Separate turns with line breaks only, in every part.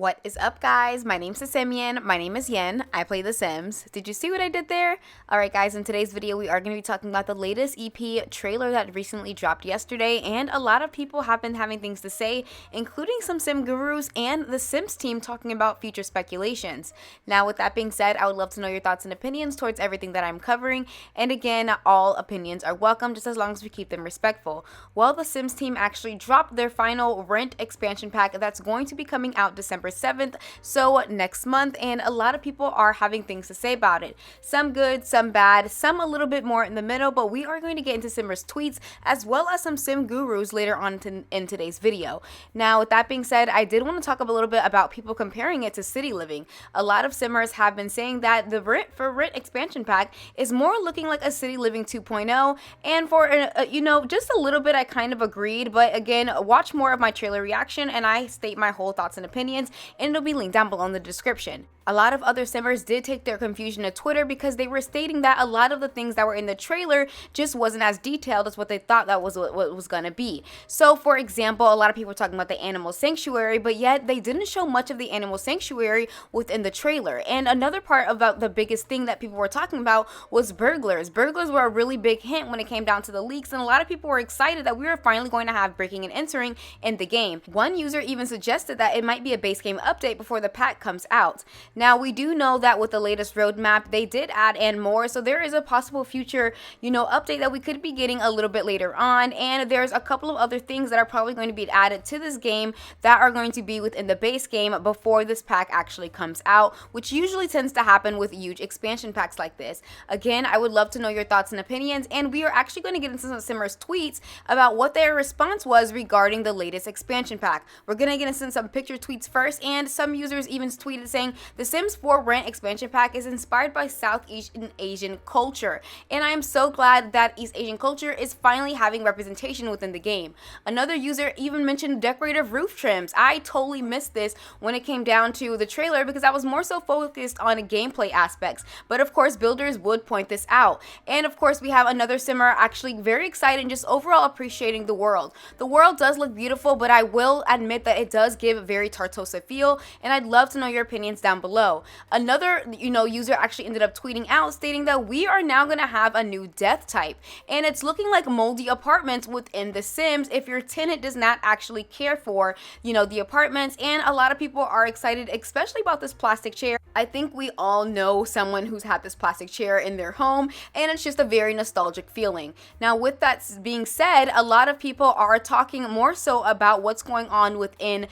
What is up, guys? My name's Simian. My name is Yen. I play The Sims. Did you see what I did there? Alright guys, in today's video we are going to be talking about the latest EP trailer that recently dropped yesterday, and a lot of people have been having things to say, including some SimGurus and the Sims team talking about future speculations. Now with that being said, I would love to know your thoughts and opinions towards everything that I'm covering, and again, all opinions are welcome just as long as we keep them respectful. Well, the Sims team actually dropped their final Rent expansion pack that's going to be coming out December 7th, so next month, and a lot of people are having things to say about it. Some good, some bad, some a little bit more in the middle, but we are going to get into Simmers' tweets as well as some Sim gurus later on in today's video. Now, with that being said, I did want to talk a little bit about people comparing it to city living. A lot of Simmers have been saying that the Rent expansion pack is more looking like a city living 2.0, and for just a little bit I kind of agreed, but again, watch more of my trailer reaction and I state my whole thoughts and opinions, and it'll be linked down below in the description. A lot of other Simmers did take their confusion to Twitter because they were stating that a lot of the things that were in the trailer just wasn't as detailed as what they thought that was what was going to be. So for example, a lot of people were talking about the animal sanctuary, but yet they didn't show much of the animal sanctuary within the trailer. And another part about the biggest thing that people were talking about was burglars. Burglars were a really big hint when it came down to the leaks, and a lot of people were excited that we were finally going to have breaking and entering in the game. One user even suggested that it might be a base game update before the pack comes out. Now, we do know that with the latest roadmap, they did add and more, so there is a possible future, update that we could be getting a little bit later on, and there's a couple of other things that are probably going to be added to this game that are going to be within the base game before this pack actually comes out, which usually tends to happen with huge expansion packs like this. Again, I would love to know your thoughts and opinions, and we are actually going to get into some Simmers tweets about what their response was regarding the latest expansion pack. We're going to get into some picture tweets first, and some users even tweeted saying the Sims 4 Rent expansion pack is inspired by Southeast Asian culture, and I am so glad that East Asian culture is finally having representation within the game. Another user even mentioned decorative roof trims. I totally missed this when it came down to the trailer because I was more so focused on gameplay aspects, but of course builders would point this out. And of course we have another Simmer actually very excited and just overall appreciating the world. The world does look beautiful, but I will admit that it does give a very Tartosa feel, and I'd love to know your opinions down below. Another, user actually ended up tweeting out stating that we are now going to have a new death type, and it's looking like moldy apartments within the Sims if your tenant does not actually care for, the apartments. And a lot of people are excited, especially about this plastic chair. I think we all know someone who's had this plastic chair in their home, and it's just a very nostalgic feeling. Now, with that being said, a lot of people are talking more so about what's going on within,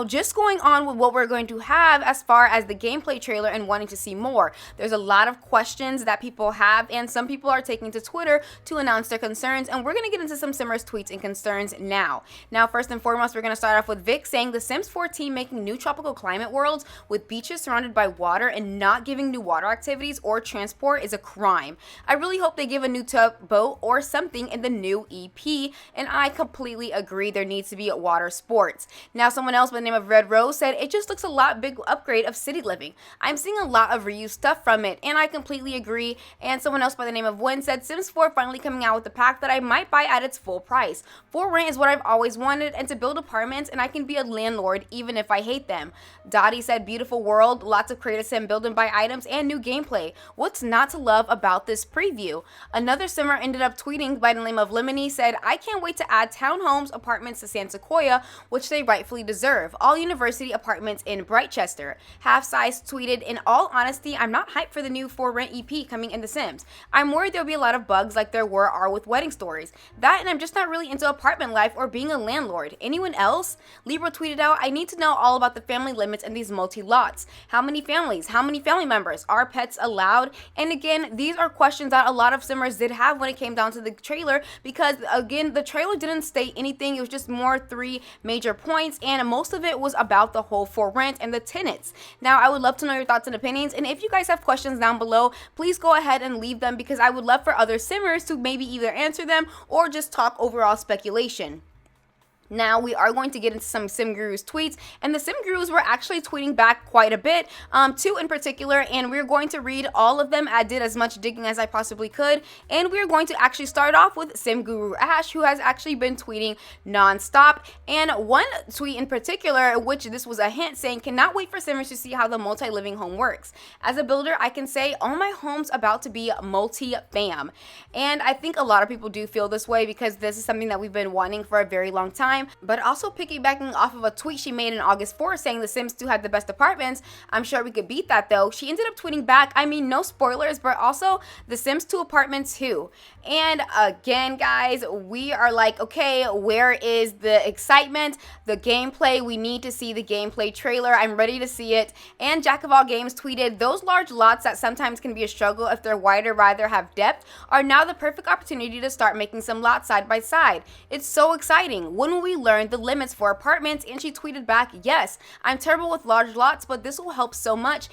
just going on with what we're going to have as far as the gameplay trailer and wanting to see more. There's a lot of questions that people have, and some people are taking to Twitter to announce their concerns, and we're going to get into some Simmers tweets and concerns now. Now, first and foremost, we're going to start off with Vic saying the Sims 4 team making new tropical climate worlds with beaches surrounded by water and not giving new water activities or transport is a crime. I really hope they give a new tugboat or something in the new EP, and I completely agree there needs to be water sports. Now, someone else by the name of Red Rose said it just looks a lot big upgrade of city living. I'm seeing a lot of reused stuff from it, and I completely agree. And someone else by the name of Win said Sims 4 finally coming out with a pack that I might buy at its full price. For rent is what I've always wanted, and to build apartments, and I can be a landlord even if I hate them. Dottie said beautiful world, lots of creative Sim build and buy items, and new gameplay. What's not to love about this preview? Another Simmer ended up tweeting by the name of Lemony said I can't wait to add townhomes apartments to San Sequoia, which they rightfully deserve. All university apartments in Brightchester. Half Size tweeted, in all honesty, I'm not hyped for the new For Rent EP coming in The Sims. I'm worried there'll be a lot of bugs like there are with wedding stories. That, and I'm just not really into apartment life or being a landlord. Anyone else? Libra tweeted out, I need to know all about the family limits in these multi-lots. How many families? How many family members? Are pets allowed? And again, these are questions that a lot of Simmers did have when it came down to the trailer, because again, the trailer didn't state anything. It was just more 3 major points, and most of it was about the whole For Rent and the tenants. Now, I would love to know your thoughts and opinions, and if you guys have questions down below, please go ahead and leave them, because I would love for other Simmers to maybe either answer them or just talk overall speculation. Now, we are going to get into some SimGurus tweets, and the SimGurus were actually tweeting back quite a bit, two in particular, and we're going to read all of them. I did as much digging as I possibly could, and we're going to actually start off with SimGuru Ash, who has actually been tweeting non-stop, and one tweet in particular, which this was a hint, saying, cannot wait for Simmers to see how the multi-living home works. As a builder, I can say all my homes about to be multi-fam, and I think a lot of people do feel this way because this is something that we've been wanting for a very long time. But also piggybacking off of a tweet she made in August 4th saying The Sims 2 had the best apartments. I'm sure we could beat that though. She ended up tweeting back, I mean, no spoilers, but also The Sims 2 apartments too. And again, guys, we are like, okay, where is the excitement, the gameplay? We need to see the gameplay trailer. I'm ready to see it. And Jack of All Games tweeted, those large lots that sometimes can be a struggle if they're wider, rather have depth, are now the perfect opportunity to start making some lots side by side. It's so exciting. When we learned the limits for apartments? And she tweeted back, yes, I'm terrible with large lots, but this will help so much.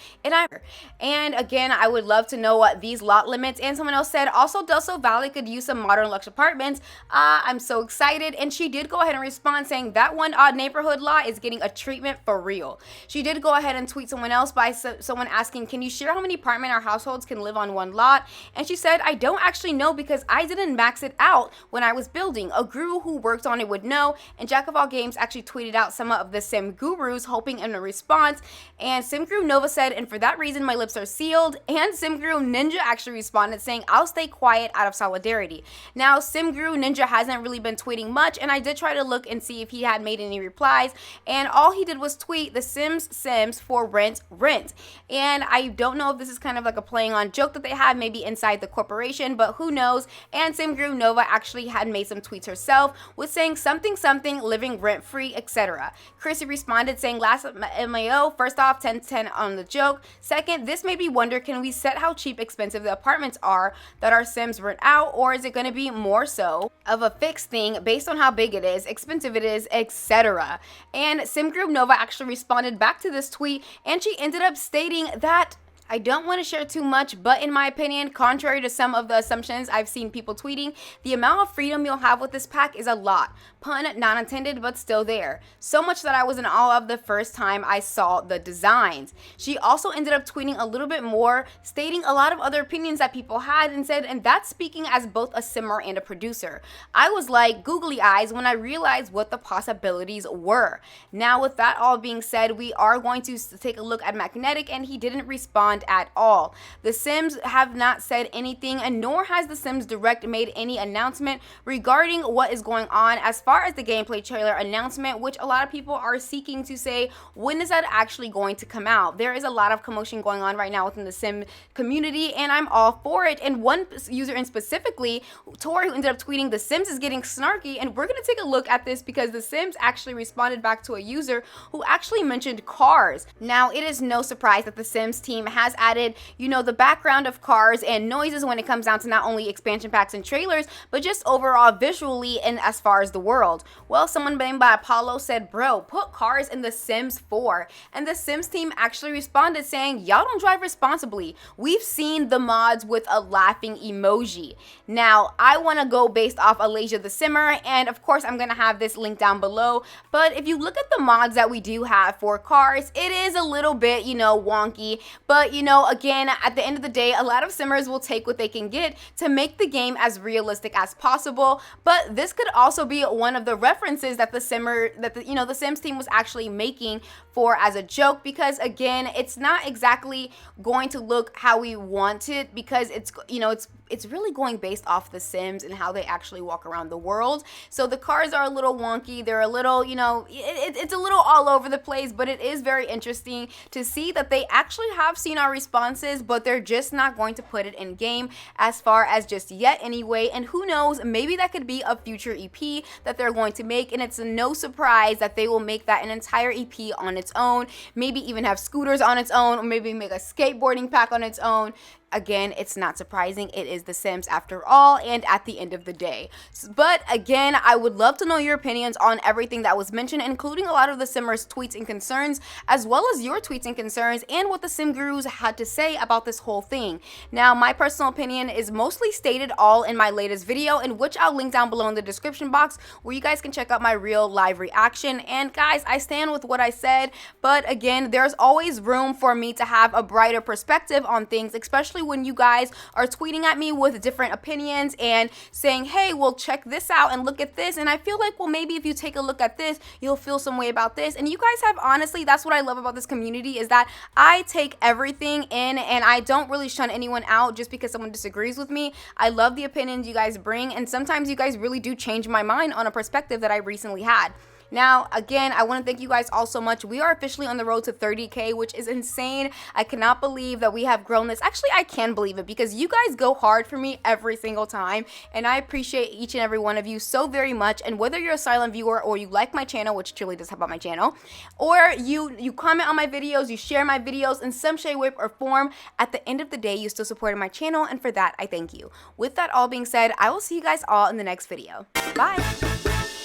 And again, I would love to know what these lot limits. And someone else said, also Del Sol Valley could use some modern luxe apartments. I'm so excited. And she did go ahead and respond saying that one odd neighborhood lot is getting a treatment for real. She did go ahead and tweet someone else by someone asking, can you share how many apartment or households can live on one lot? And she said, I don't actually know because I didn't max it out when I was building. A guru who worked on it would know. And Jack of All Games actually tweeted out some of the SimGurus hoping in a response, and SimGuru Nova said, and for that reason my lips are sealed. And SimGuru Ninja actually responded saying, I'll stay quiet out of solidarity. Now, SimGuru Ninja hasn't really been tweeting much, and I did try to look and see if he had made any replies, and all he did was tweet the Sims for rent. And I don't know if this is kind of like a playing on joke that they had maybe inside the corporation, but who knows. And SimGuru Nova actually had made some tweets herself with saying something living rent free, etc. Chrissy responded saying, last lmao, first off 10/10 on the joke. Second, this made me wonder, can we set how cheap expensive the apartments are that our Sims rent out, or is it going to be more so of a fixed thing based on how big it is, expensive it is, etc. And SimGroup Nova actually responded back to this tweet, and she ended up stating that, I don't want to share too much, but in my opinion, contrary to some of the assumptions I've seen people tweeting, the amount of freedom you'll have with this pack is a lot. Pun not intended, but still there. So much that I was in awe of the first time I saw the designs. She also ended up tweeting a little bit more, stating a lot of other opinions that people had, and said, and that's speaking as both a simmer and a producer. I was like googly eyes when I realized what the possibilities were. Now, with that all being said, we are going to take a look at Magnetic, and he didn't respond at all. The Sims have not said anything, and nor has the Sims Direct made any announcement regarding what is going on as far as the gameplay trailer announcement, which a lot of people are seeking to say, when is that actually going to come out? There is a lot of commotion going on right now within the Sim community, and I'm all for it. And one user in specifically, Tori, who ended up tweeting, the Sims is getting snarky, and we're going to take a look at this because the Sims actually responded back to a user who actually mentioned cars. Now, it is no surprise that the Sims team has added, you know, the background of cars and noises when it comes down to not only expansion packs and trailers, but just overall visually and as far as the world. Well, someone named by Apollo said, bro, put cars in the Sims 4. And the Sims team actually responded saying, y'all don't drive responsibly. We've seen the mods with a laughing emoji. Now, I want to go based off Alasia the Simmer, and of course I'm going to have this link down below, but if you look at the mods that we do have for cars, it is a little bit, you know, wonky, but you know, again, at the end of the day, a lot of simmers will take what they can get to make the game as realistic as possible. But this could also be one of the references that the Sims team was actually making for as a joke, because again, it's not exactly going to look how we want it, because it's, you know, it's really going based off the Sims and how they actually walk around the world. So the cars are a little wonky, they're a little, you know, it's a little all over the place, but it is very interesting to see that they actually have seen our responses, but they're just not going to put it in game as far as just yet anyway. And who knows, maybe that could be a future EP that they're going to make, and it's no surprise that they will make that an entire EP on its own, maybe even have scooters on its own, or maybe make a skateboarding pack on its own. again, it's not surprising. It is The Sims after all, and at the end of the day. But again, I would love to know your opinions on everything that was mentioned, including a lot of the Simmers' tweets and concerns, as well as your tweets and concerns, and what the SimGurus had to say about this whole thing. Now, my personal opinion is mostly stated all in my latest video, in which I'll link down below in the description box, where you guys can check out my real live reaction. And guys, I stand with what I said, but again, there's always room for me to have a brighter perspective on things, especially when you guys are tweeting at me with different opinions and saying, hey, well, check this out and look at this. And I feel like, well, maybe if you take a look at this, you'll feel some way about this. And you guys have, honestly, that's what I love about this community, is that I take everything in and I don't really shun anyone out just because someone disagrees with me. I love the opinions you guys bring, and sometimes you guys really do change my mind on a perspective that I recently had. Now, again, I want to thank you guys all so much. We are officially on the road to 30K, which is insane. I cannot believe that we have grown this. Actually, I can believe it, because you guys go hard for me every single time, and I appreciate each and every one of you so very much. And whether you're a silent viewer or you like my channel, which truly does help out my channel, or you comment on my videos, you share my videos in some shape, way, or form, at the end of the day, you still supported my channel, and for that, I thank you. With that all being said, I will see you guys all in the next video. Bye!